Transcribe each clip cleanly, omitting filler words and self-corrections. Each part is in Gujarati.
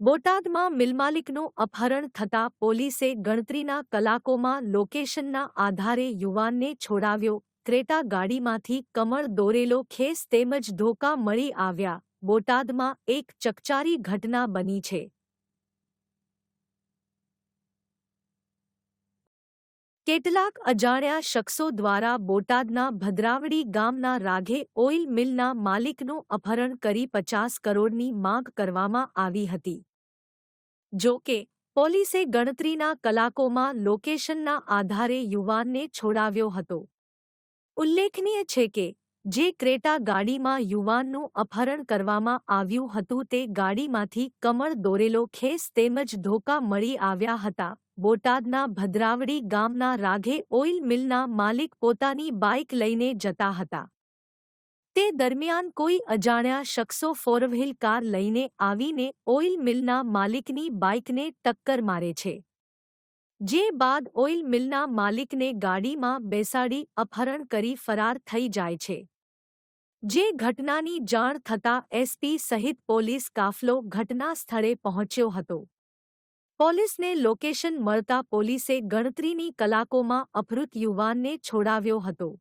બોટાદમાં મિલમાલિકનું અપહરણ થતાં પોલીસે ગણતરીના કલાકોમાં લોકેશનના આધારે યુવાનને છોડાવ્યો. ક્રેટા ગાડીમાંથી કમળ દોરેલો ખેસ તેમજ ધોકા મળી આવ્યા. બોટાદમાં એક ચકચારી ઘટના બની છે. કેટલાક અજાણ્યા શખ્સો દ્વારા બોટાદના ભદ્રાવડી ગામના રાઘે ઓઇલ મિલના માલિકનું અપહરણ કરી 50 કરોડની માંગ કરવામાં આવી હતી. જો કે પોલીસે ગણતરીના કલાકોમાં લોકેશનના આધારે યુવાનને છોડાવ્યો હતો. ઉલ્લેખનીય છે કે જે ક્રેટા ગાડીમાં યુવાનનું અપહરણ કરવામાં આવ્યું હતું તે ગાડીમાંથી કમળ દોરેલો ખેસ તેમજ ધોકા મળી આવ્યા હતા. બોટાદના ભદ્રાવડી ગામના રાઘે ઓઇલ મિલના માલિક પોતાની બાઇક લઈને જતા હતા. તે દરમિયાન કોઈ અજાણ્યા શખ્સો ફોરવ્હીલ કાર લઈને આવીને ઓઇલ મિલના માલિકની બાઇકને ટક્કર મારે છે. જે બાદ ઓઇલ મિલના માલિકને ગાડીમાં બેસાડી અપહરણ કરી ફરાર થઈ જાય છે. જે ઘટનાની જાણ થતાં એસપી સહિત પોલીસ કાફલો ઘટના સ્થળે પહોંચ્યો હતો. પોલીસને લોકેશન મળતા પોલીસે ગણતરીની કલાકોમાં અપહૃત યુવાનને છોડાવ્યો હતો.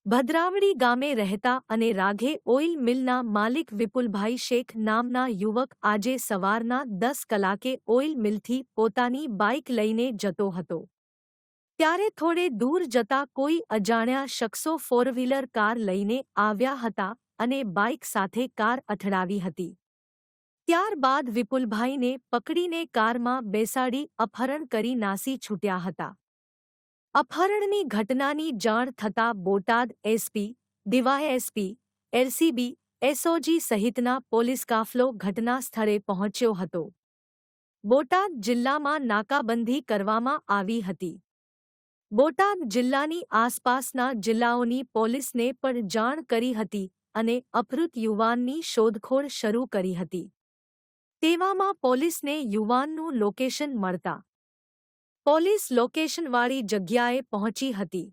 ભદ્રાવડી ગામે રહેતા અને રાઘે ઓઇલ મિલના માલિક વિપુલભાઈ શેખ નામના યુવક આજે સવારના 10 કલાકે ઓઇલ મિલથી પોતાની બાઇક લઈને જતો હતો. ત્યારે થોડે દૂર જતા કોઈ અજાણ્યા શખ્સો ફોરવ્હીલર કાર લઈને આવ્યા હતા અને બાઇક સાથે કાર અથડાવી હતી. ત્યારબાદ વિપુલભાઈને પકડીને કારમાં બેસાડી અપહરણ કરી નાસી છૂટ્યા હતા. અપહરણની ઘટનાની જાણ થતાં Botad SP, DYSP, LCB, SOG સહિતના પોલીસ કાફલો ઘટના સ્થળે પહોંચ્યો હતો. બોટાદ જિલ્લામાં નાકાબંધી કરવામાં આવી હતી. બોટાદ જિલ્લાની આસપાસના જિલ્લાઓની પોલીસને પણ જાણ કરી હતી અને અપહૃત યુવાનની શોધખોળ શરૂ કરી હતી. તેવામાં પોલીસને યુવાનનું લોકેશન મળતા પોલીસ લોકેશનવાળી જગ્યાએ પહોંચી હતી.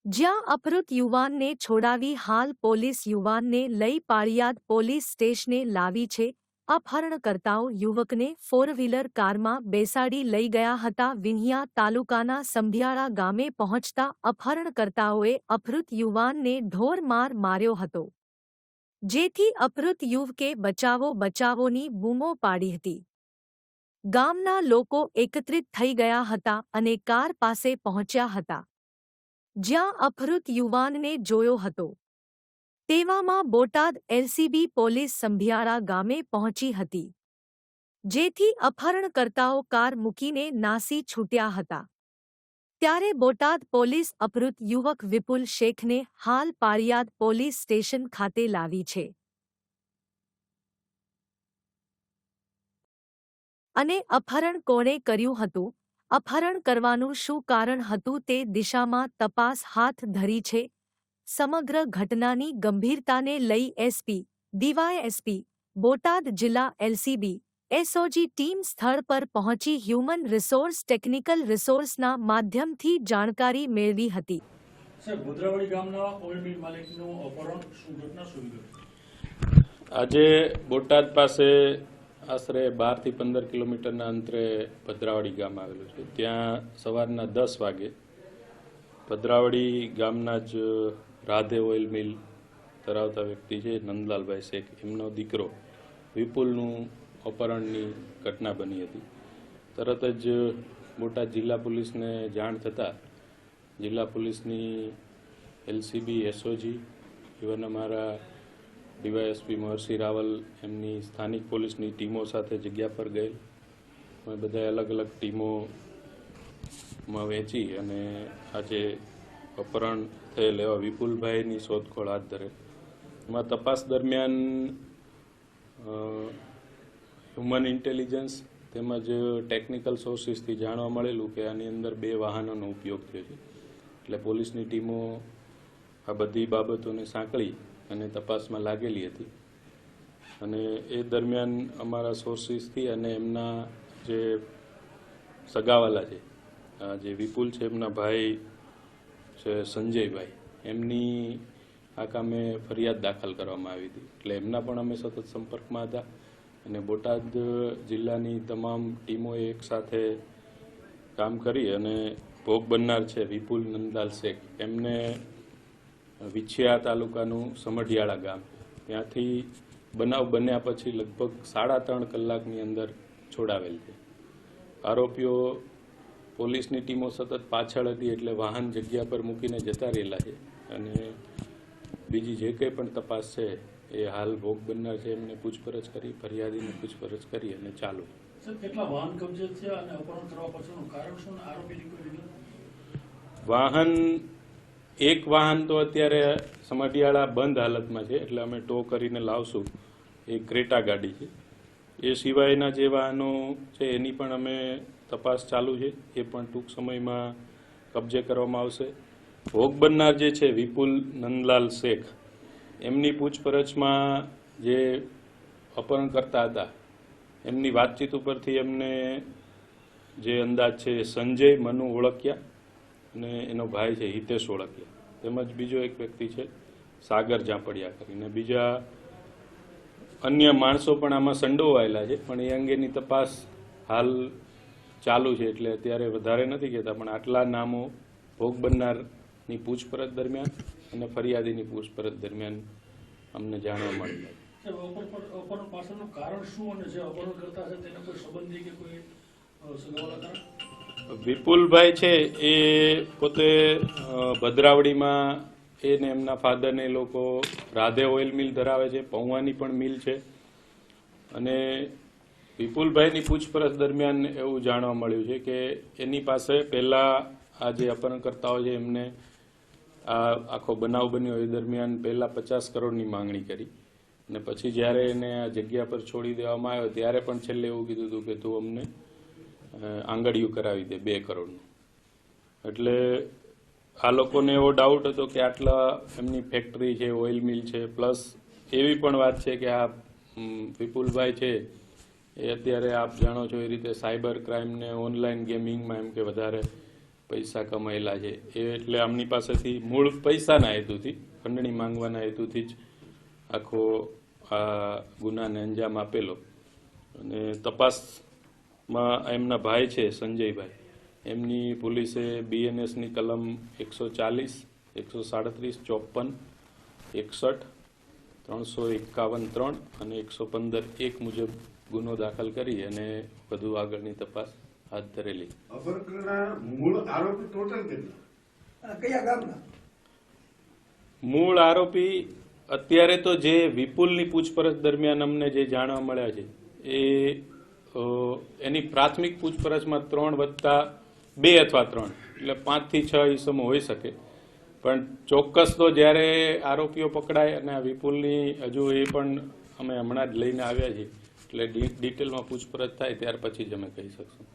જ્યાં અપહૃત યુવાનને છોડાવી હાલ પોલીસ યુવાનને લઈ પાળિયાદ પોલીસ સ્ટેશને લાવી છે. અપહરણકર્તાઓ યુવકને ફોરવ્હીલર કારમાં બેસાડી લઈ ગયા હતા. વિંહિયા તાલુકાના સંભિયાળા ગામે પહોંચતા અપહરણકર્તાઓએ અપહૃત યુવાનને ઢોરમાર માર્યો હતો. જેથી અપહૃત યુવકે બચાવો બચાવોની બૂમો પાડી હતી. ગામના લોકો એકત્રિત થઈ ગયા હતા અને કાર પાસે પહોંચ્યા હતા. જ્યાં અપહૃત યુવાનને જોયો હતો. તેવામાં બોટાદ એલસીબી પોલીસ સંભિયાળા ગામે પહોંચી હતી. જેથી અપહરણકર્તાઓ કાર મૂકીને નાસી છૂટ્યા હતા. ત્યારે બોટાદ પોલીસ અપહૃત યુવક વિપુલ શેખને હાલ પાળિયાદ પોલીસ સ્ટેશન ખાતે લાવી છે. અને અપહરણ કોણે કર્યું હતું, અપહરણ કરવાનું શું કારણ હતું તે દિશામાં તપાસ હાથ ધરી છે. સમગ્ર ઘટનાની ગંભીરતાને લઈ એસપી, ડીવાયએસપી, બોટાદ જિલ્લા એલસીબી, એસઓજી ટીમ સ્થળ પર પહોંચી હ્યુમન રિસોર્સ ટેકનિકલ રિસોર્સના માધ્યમથી જાણકારી મેળવી હતી. ભદ્રાવડી ગામના ઓઇલ મિલ માલિકનું અપહરણ શું ઘટના શું? આજે બોટાદ પાસે આશરે 12 થી 15 કિલોમીટરના અંતરે ભદ્રાવડી ગામ આવેલું છે. ત્યાં સવારના 10 વાગે ભદ્રાવડી ગામના જ રાધે ઓઇલ મિલ ધરાવતા વ્યક્તિ છે નંદલાલભાઈ શેખ, એમનો દીકરો વિપુલનું અપહરણની ઘટના બની હતી. તરત જ બોટાદ જિલ્લા પોલીસને જાણ થતાં જિલ્લા પોલીસની એલસીબી, એસઓજી, ઇવન અમારા ડીવાયએસપી મહર્ષિ રાવલ એમની સ્થાનિક પોલીસની ટીમો સાથે જગ્યા પર ગયેલ. અમે બધા અલગ અલગ ટીમોમાં વહેંચી અને આજે અપહરણ થયેલ એવા વિપુલભાઈની શોધખોળ હાથ ધરેલ. એમાં તપાસ દરમિયાન હ્યુમન ઇન્ટેલિજન્સ તેમજ ટેકનિકલ સોર્સિસથી જાણવા મળેલું કે આની અંદર 2 વાહનોનો ઉપયોગ થયો છે. એટલે પોલીસની ટીમો આ બધી બાબતોને સાંકળી અને તપાસમાં લાગેલી હતી. અને એ દરમિયાન અમારા સોર્સિસથી અને એમના જે સગાવાલા છે, જે વિપુલ છે એમના ભાઈ છે સંજયભાઈ, એમની આ કામે ફરિયાદ દાખલ કરવામાં આવી હતી. એટલે એમના પણ અમે સતત સંપર્કમાં હતા અને બોટાદ જિલ્લાની તમામ ટીમોએ એક સાથે કામ કરી અને ભોગ બનનાર છે વિપુલ નંદલાલ શેખ, એમને વિછિયા તાલુકાનું સમઢિયાળા ગામ, ત્યાંથી બનાવ બન્યા પછી લગભગ 3.5 કલાકની અંદર છોડાવેલ છે. આરોપીઓ પોલીસની ટીમો સતત પાછળ હતી એટલે વાહન જગ્યા પર મૂકીને જતા રહેલા છે અને બીજી જે કંઈ પણ તપાસ છે એ હાલ ભોગ બનનાર છે એમને પૂછપરછ કરી, ફરિયાદીને પૂછપરછ કરી અને ચાલુ. સર, કેટલા વાહન કબજે છે અને અપહરણ કરવા પાછળનું કારણ શું? આરોપીની કોઈ વિગત? એક વાહન તો અત્યારે સમઢિયાળા બંધ હાલતમાં છે એટલે અમે ટો કરીને લાવશું. એ ક્રેટા ગાડી છે. એ સિવાયના જે વાહનો છે એની પણ અમે તપાસ ચાલુ છે, એ પણ ટૂંક સમયમાં કબજે કરવામાં આવશે. ભોગ બનનાર જે છે વિપુલ નંદલાલ શેખ, એમની પૂછપરછમાં જે અપહરણ કરતા હતા એમની વાતચીત ઉપરથી એમને જે અંદાજ છે સંજય મનુ ઓળખ્યા અને એનો ભાઈ છે હિતેશ ઓળખ્યા, તેમજ બીજો એક વ્યક્તિ છે સાગર ઝાંપડિયા કરીને. બીજા અન્ય માણસો પણ આમાં સંડોવાયેલા છે, પણ એ અંગેની તપાસ હાલ ચાલુ છે એટલે અત્યારે વધારે નથી કહેતા, પણ આટલા નામો ભોગ બનનારની પૂછપરછ દરમિયાન અને ફરિયાદીની પૂછપરછ દરમિયાન અમને જાણવા મળ્યું. અપહરણ પાછળનું કારણ શું અને જે અપહરણ કરતા છે તેના કોઈ સંબંધી કે કોઈ સગાવાલા ખરા? વિપુલભાઈ છે એ પોતે ભદ્રાવડીમાં એને એમના ફાધરને લોકો રાધે ઓઇલ મિલ ધરાવે છે, પૌવાની પણ મિલ છે. અને વિપુલભાઈની પૂછપરછ દરમિયાન એવું જાણવા મળ્યું છે કે એની પાસે પહેલાં આ જે અપહરણકર્તાઓ છે એમને આ આખો બનાવ બન્યો એ દરમિયાન પહેલાં 50 કરોડની માંગણી કરી અને પછી જ્યારે એને આ જગ્યા પર છોડી દેવામાં આવ્યો ત્યારે પણ છેલ્લે એવું કીધું હતું કે તું અમને આંગળીયું કરાવી દે 2 કરોડનું. એટલે આ લોકોને એવો ડાઉટ હતો કે આટલા એમની ફેક્ટરી છે, ઓઇલ મિલ છે, પ્લસ એવી પણ વાત છે કે આ વિપુલભાઈ છે એ અત્યારે આપ જાણો છો એ રીતે સાયબર ક્રાઇમને, ઓનલાઈન ગેમિંગમાં એમ કે વધારે પૈસા કમાયેલા છે. એ એટલે આમની પાસેથી મૂળ પૈસાના હેતુથી, ખંડણી માંગવાના હેતુથી જ આખો આ ગુનાને અંજામ આપેલો. અને તપાસમાં એમના ભાઈ છે સંજયભાઈ, એમની પોલીસે BNSની કલમ 140, 137, 54, 61, 351(3) અને 115(1) મુજબ ગુનો દાખલ કરી અને વધુ આગળની તપાસ હાથ ધરેલી. મૂળ આરોપી અત્યારે તો જે વિપુલની પૂછપરછ દરમિયાન અમને જે જાણવા મળ્યા છે એ એની પ્રાથમિક પૂછપરછમાં 3 વત્તા 2 અથવા 3 એટલે 5 થી 6 ઈસમો હોઈ શકે, પણ ચોક્કસ તો જ્યારે આરોપીઓ પકડાય અને આ વિપુલની હજુ એ પણ અમે હમણાં જ લઈને આવ્યા છીએ એટલે ડિટેલમાં પૂછપરછ થાય ત્યાર પછી જ અમે કહી શકશું.